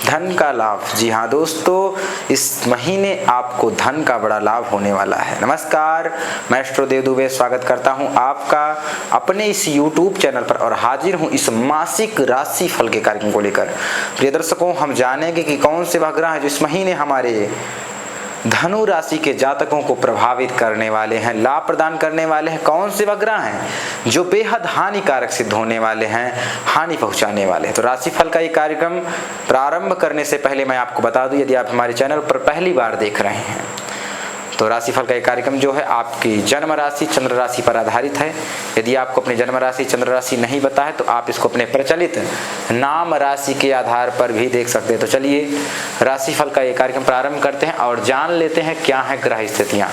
धन का लाभ। जी हाँ दोस्तों, इस महीने आपको धन का बड़ा लाभ होने वाला है। नमस्कार, मैं एस्ट्रो देव दुबे स्वागत करता हूं आपका अपने इस YouTube चैनल पर और हाजिर हूं इस मासिक राशि फल के कार्यक्रम को लेकर। प्रिय दर्शकों, हम जानेंगे कि कौन से वह ग्रह हैं जो इस महीने हमारे धनु राशि के जातकों को प्रभावित करने वाले हैं, लाभ प्रदान करने वाले हैं। कौन से वह ग्रह हैं जो बेहद हानिकारक सिद्ध होने वाले हैं, हानि पहुंचाने वाले हैं। तो राशिफल का ये कार्यक्रम प्रारंभ करने से पहले मैं आपको बता दूं, यदि आप हमारे चैनल पर पहली बार देख रहे हैं तो राशिफल का ये कार्यक्रम जो है आपकी जन्म राशि चंद्र राशि पर आधारित है। यदि आपको अपनी जन्म राशि चंद्र राशि नहीं पता है तो आप इसको अपने प्रचलित नाम राशि के आधार पर भी देख सकते हैं। तो चलिए राशिफल का ये कार्यक्रम प्रारंभ करते हैं और जान लेते हैं क्या है ग्रह स्थितियाँ।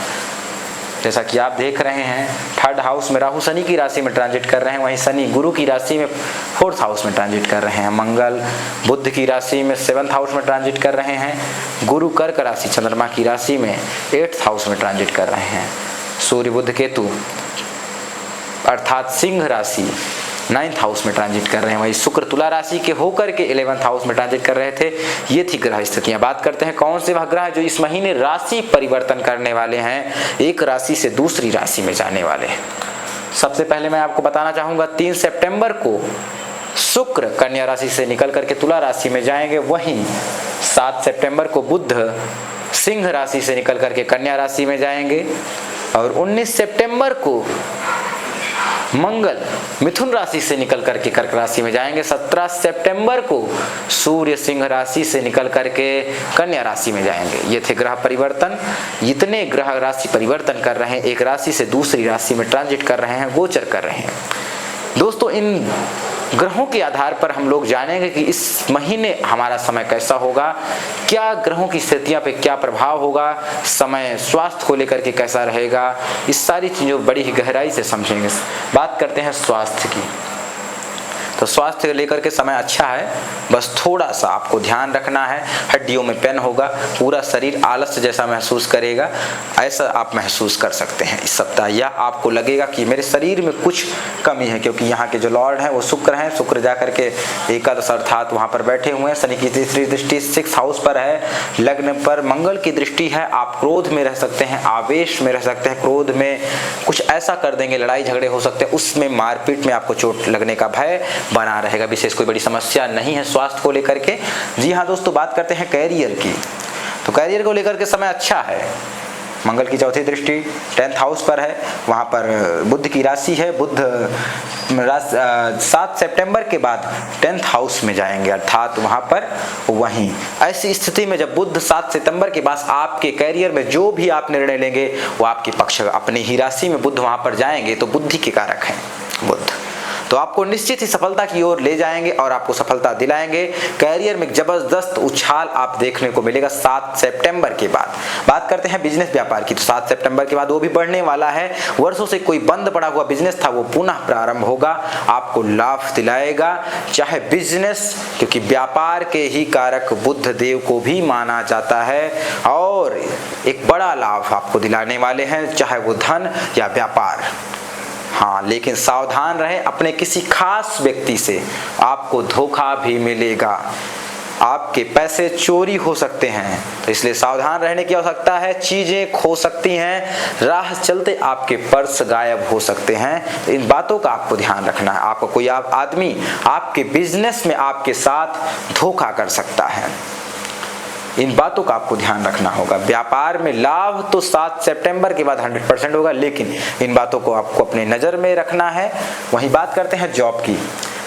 जैसा कि आप देख रहे हैं, थर्ड हाउस में राहु शनि की राशि में ट्रांजिट कर रहे हैं, वहीं शनि गुरु की राशि में फोर्थ हाउस में ट्रांजिट कर रहे हैं। मंगल बुध की राशि में सेवंथ हाउस में ट्रांजिट कर रहे हैं। गुरु कर्क राशि चंद्रमा की राशि में एट्थ हाउस में ट्रांजिट कर रहे हैं। सूर्य बुध केतु अर्थात सिंह राशि नाइन्थ हाउस में ट्रांजिट कर रहे हैं। वही शुक्र तुला राशि के होकर के 11th हाउस में ट्रांजिट कर रहे थे। ये थी ग्रह स्थितियां। बात करते हैं कौन से वह ग्रह जो इस महीने राशि परिवर्तन करने वाले हैं, एक राशि से दूसरी राशि में जाने वाले हैं। सबसे पहले मैं आपको बताना चाहूंगा 3 सितंबर को शुक्र कन्या राशि से निकल करके तुला राशि में जाएंगे। वहीं 7 सितंबर को बुध सिंह राशि से निकल करके कन्या राशि में जाएंगे और 19 सितंबर को मंगल मिथुन राशि से निकल करके कर्क राशि में जाएंगे। 17 सितंबर को सूर्य सिंह राशि से निकल करके कन्या राशि में जाएंगे। ये थे ग्रह परिवर्तन। इतने ग्रह राशि परिवर्तन कर रहे हैं, एक राशि से दूसरी राशि में ट्रांजिट कर रहे हैं, गोचर कर रहे हैं। दोस्तों, इन ग्रहों के आधार पर हम लोग जानेंगे कि इस महीने हमारा समय कैसा होगा, क्या ग्रहों की स्थितियां पे क्या प्रभाव होगा, समय स्वास्थ्य को लेकर के कैसा रहेगा, इस सारी चीज़ों बड़ी ही गहराई से समझेंगे। बात करते हैं स्वास्थ्य की। तो स्वास्थ्य लेकर के समय अच्छा है, बस थोड़ा सा आपको ध्यान रखना है। हड्डियों में पेन होगा, पूरा शरीर आलस जैसा महसूस करेगा, ऐसा आप महसूस कर सकते हैं इस सप्ताह। या आपको लगेगा कि मेरे शरीर में कुछ कमी है, क्योंकि यहाँ के जो लॉर्ड हैं वो शुक्र हैं। शुक्र जा करके एकादश अर्थात वहाँ पर बैठे हुए हैं। शनि की तीसरी दृष्टि 6th हाउस पर है, लग्न पर मंगल की दृष्टि है। आप क्रोध में रह सकते हैं, आवेश में रह सकते हैं, क्रोध में कुछ ऐसा कर देंगे, लड़ाई झगड़े हो सकते हैं, उसमें मारपीट में आपको चोट लगने का भय बना रहेगा। विशेष कोई बड़ी समस्या नहीं है स्वास्थ्य को लेकर के। जी हाँ दोस्तों, बात करते हैं कैरियर की। तो कैरियर को लेकर के समय अच्छा है। मंगल की चौथी दृष्टि 10th हाउस पर है, वहाँ पर बुध की राशि है। बुध 7 सितंबर के बाद 10th हाउस में जाएंगे, अर्थात वहाँ पर वहीं ऐसी स्थिति में जब बुध 7 सितंबर के बाद आपके कैरियर में जो भी आप निर्णय लेंगे वो आपके पक्ष, अपनी ही राशि में बुध वहाँ पर जाएंगे तो बुद्धि के कारक हैं बुध, तो आपको निश्चित ही सफलता की ओर ले जाएंगे और आपको सफलता दिलाएंगे। कैरियर में जबरदस्त उछाल आप देखने को मिलेगा 7 सितंबर के बाद। बात करते हैं बिजनेस व्यापार की। तो 7 सितंबर के बाद वो भी बढ़ने वाला है। वर्षों से कोई बंद पड़ा हुआ बिजनेस था वो पुनः प्रारंभ होगा, आपको लाभ दिलाएगा। चाहे बिजनेस, क्योंकि व्यापार के ही कारक बुध देव को भी माना जाता है और एक बड़ा लाभ आपको दिलाने वाले हैं, चाहे वो धन या व्यापार। हाँ, लेकिन सावधान रहें, अपने किसी खास व्यक्ति से आपको धोखा भी मिलेगा, आपके पैसे चोरी हो सकते हैं, तो इसलिए सावधान रहने की आवश्यकता है। चीजें खो सकती हैं, राह चलते आपके पर्स गायब हो सकते हैं। इन बातों का आपको ध्यान रखना है। आपको कोई आदमी आपके बिजनेस में आपके साथ धोखा कर सकता है, इन बातों का आपको ध्यान रखना होगा। व्यापार में लाभ तो 7 सितंबर के बाद 100% होगा, लेकिन इन बातों को आपको अपने नज़र में रखना है। वहीं बात करते हैं जॉब की।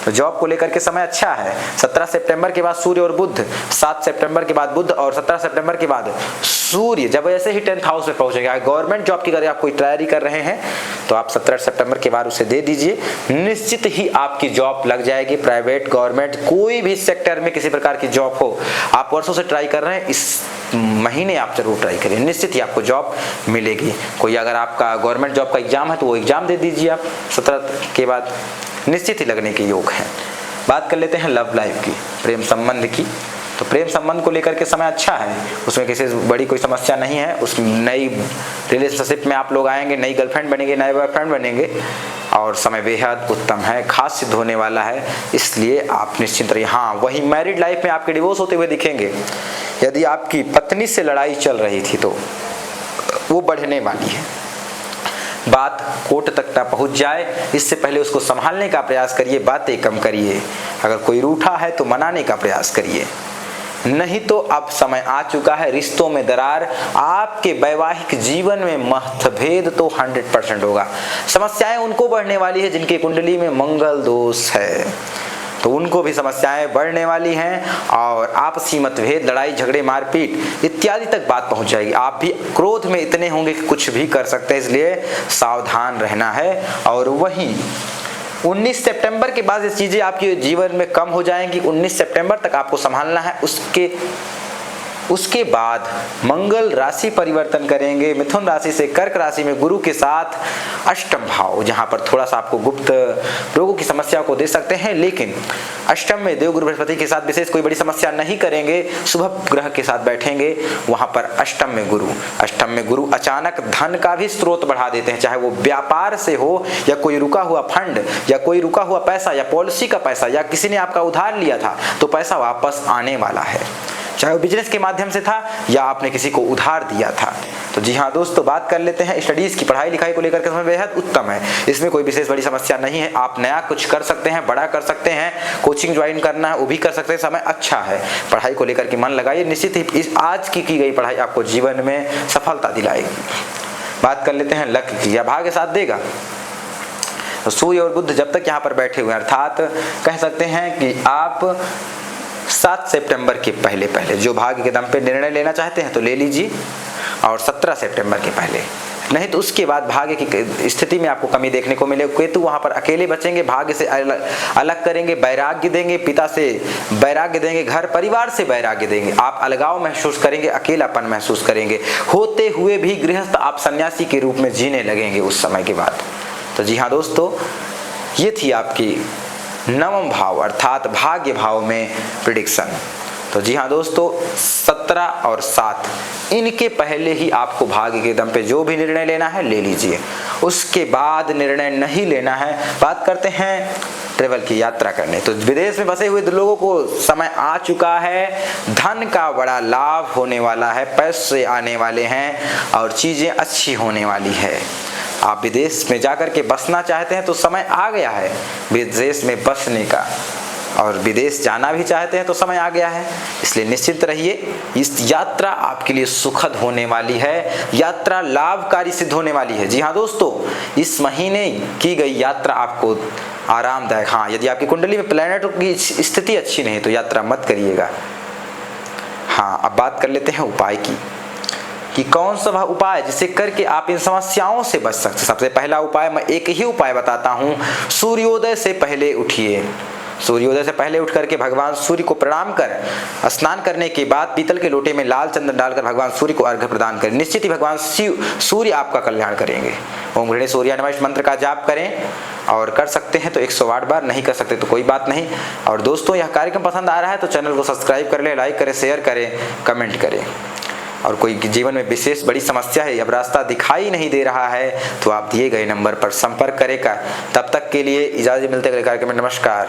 तो जॉब को लेकर के समय अच्छा है। 17 सितंबर के बाद सूर्य और बुध, 7 सितंबर के बाद बुध और 17 सितंबर के बाद सूर्य जब ऐसे ही 10th हाउस में पहुंचेगा। गवर्नमेंट जॉब की अगर आप कोई तैयारी कर रहे हैं तो आप 17 सितंबर के बाद उसे दे दीजिए, निश्चित ही आपकी जॉब लग जाएगी। प्राइवेट गवर्नमेंट कोई भी सेक्टर में किसी प्रकार की जॉब हो, आप वर्षों से ट्राई कर रहे हैं, इस महीने आप जरूर ट्राई करिए, निश्चित ही आपको जॉब मिलेगी। कोई अगर आपका गवर्नमेंट जॉब का एग्जाम है तो वो एग्जाम दे दीजिए आप 17 के बाद, निश्चित ही लगने के योग हैं। बात कर लेते हैं लव लाइफ की, प्रेम संबंध की। तो प्रेम संबंध को लेकर के समय अच्छा है, उसमें किसी बड़ी कोई समस्या नहीं है। उस नई रिलेशनशिप में आप लोग आएंगे, नई गर्लफ्रेंड बनेंगे, नए बॉयफ्रेंड बनेंगे और समय बेहद उत्तम है, खास सिद्ध होने वाला है, इसलिए आप निश्चिंत रहिए। हाँ, वही मैरिड लाइफ में आपके डिवोर्स होते हुए दिखेंगे। यदि आपकी पत्नी से लड़ाई चल रही थी तो वो बढ़ने वाली है, बात कोर्ट तक ना पहुंच जाए इससे पहले उसको संभालने का प्रयास करिए, बातें कम करिए। अगर कोई रूठा है तो मनाने का प्रयास करिए, नहीं तो अब समय आ चुका है रिश्तों में दरार। आपके वैवाहिक जीवन में मतभेद तो 100% होगा। समस्याएं उनको बढ़ने वाली है जिनकी कुंडली में मंगल दोष है, तो उनको भी समस्याएं बढ़ने वाली हैं और आपसी मतभेद, लड़ाई झगड़े, मारपीट इत्यादि तक बात पहुंच जाएगी। आप भी क्रोध में इतने होंगे कि कुछ भी कर सकते हैं, इसलिए सावधान रहना है। और वहीं 19 सितंबर के बाद ये चीजें आपके जीवन में कम हो जाएंगी। 19 सितंबर तक आपको संभालना है। उसके बाद मंगल राशि परिवर्तन करेंगे, मिथुन राशि से कर्क राशि में गुरु के साथ अष्टम भाव, जहां पर थोड़ा सा आपको गुप्त रोगों की समस्या को दे सकते हैं, लेकिन अष्टम में देवगुरु बृहस्पति के साथ विशेष कोई बड़ी समस्या नहीं करेंगे। शुभ ग्रह के साथ बैठेंगे, वहां पर अष्टम में गुरु अचानक धन का भी स्रोत बढ़ा देते हैं, चाहे वो व्यापार से हो या कोई रुका हुआ फंड या कोई रुका हुआ पैसा या पॉलिसी का पैसा या किसी ने आपका उधार लिया था तो पैसा वापस आने वाला है, चाहे वो बिजनेस के माध्यम से था या आपने किसी को उधार दिया था। तो जी हाँ दोस्तों, बात कर लेते हैं स्टडीज की, पढ़ाई लिखाई को लेकर के समय बेहद उत्तम है। इसमें कोई विशेष बड़ी समस्या नहीं है। आप नया कुछ कर सकते हैं, बड़ा कर सकते हैं, कोचिंग ज्वाइन करना है वो भी कर सकते हैं, समय अच्छा है। पढ़ाई को लेकर के मन लगाइए, निश्चित ही इस आज की गई पढ़ाई आपको जीवन में सफलता दिलाएगी। बात कर लेते हैं लक की, या भाग्य साथ देगा। तो सूर्य और बुध जब तक यहाँ पर बैठे हुए हैं, अर्थात कह सकते हैं कि आप 7 सितंबर के पहले जो भाग्य के दम पे निर्णय लेना चाहते हैं तो ले लीजिए, और 17 सितंबर के पहले, नहीं तो उसके बाद भाग्य की स्थिति में आपको कमी देखने को मिले। केतु वहां पर अकेले बचेंगे, भाग्य से अलग करेंगे, वैराग्य देंगे, पिता से वैराग्य देंगे, घर परिवार से वैराग्य देंगे। आप अलगाव महसूस करेंगे, अकेलापन महसूस करेंगे, होते हुए भी गृहस्थ आप सन्यासी के रूप में जीने लगेंगे उस समय के बाद। तो जी हाँ दोस्तों, ये थी आपकी नवम भाव अर्थात भाग्य भाव में प्रेडिक्शन। तो जी हाँ दोस्तों, 17 और 7 इनके पहले ही आपको भाग्य के दम पे जो भी निर्णय लेना है ले लीजिए, उसके बाद निर्णय नहीं लेना है। बात करते हैं ट्रेवल की, यात्रा करने। तो विदेश में बसे हुए लोगों को समय आ चुका है, धन का बड़ा लाभ होने वाला है, पैसे आने वाले हैं और चीजें अच्छी होने वाली है। आप विदेश में जाकर के बसना चाहते हैं तो समय आ गया है विदेश में बसने का, और विदेश जाना भी चाहते हैं तो समय आ गया है, इसलिए निश्चिंत रहिए। इस यात्रा आपके लिए सुखद होने वाली है, यात्रा लाभकारी सिद्ध होने वाली है। जी हाँ दोस्तों, इस महीने की गई यात्रा आपको आरामदायक, हाँ यदि आपकी कुंडली में प्लैनेटों की स्थिति अच्छी नहीं तो यात्रा मत करिएगा। हाँ, अब बात कर लेते हैं उपाय की कि कौन सा वह उपाय जिसे करके आप इन समस्याओं से बच सकते। सबसे पहला उपाय, मैं एक ही उपाय बताता हूँ, सूर्योदय से पहले उठिए। सूर्योदय से पहले उठ करके भगवान सूर्य को प्रणाम कर स्नान करने के बाद पीतल के लोटे में लाल चंदन डालकर भगवान सूर्य को अर्घ्य प्रदान करें। निश्चित ही भगवान सूर्य आपका कल्याण करेंगे। ओम गृहे सूर्याय नमः इस मंत्र का जाप करें, और कर सकते हैं तो 108 बार, नहीं कर सकते तो कोई बात नहीं। और दोस्तों, यह कार्यक्रम पसंद आ रहा है तो चैनल को सब्सक्राइब कर लें, लाइक करें, शेयर करें, कमेंट करें। और कोई जीवन में विशेष बड़ी समस्या है, अब रास्ता दिखाई नहीं दे रहा है, तो आप दिए गए नंबर पर संपर्क करें। तब तक के लिए इजाजत मिलते अगले कार्यक्रम में। नमस्कार।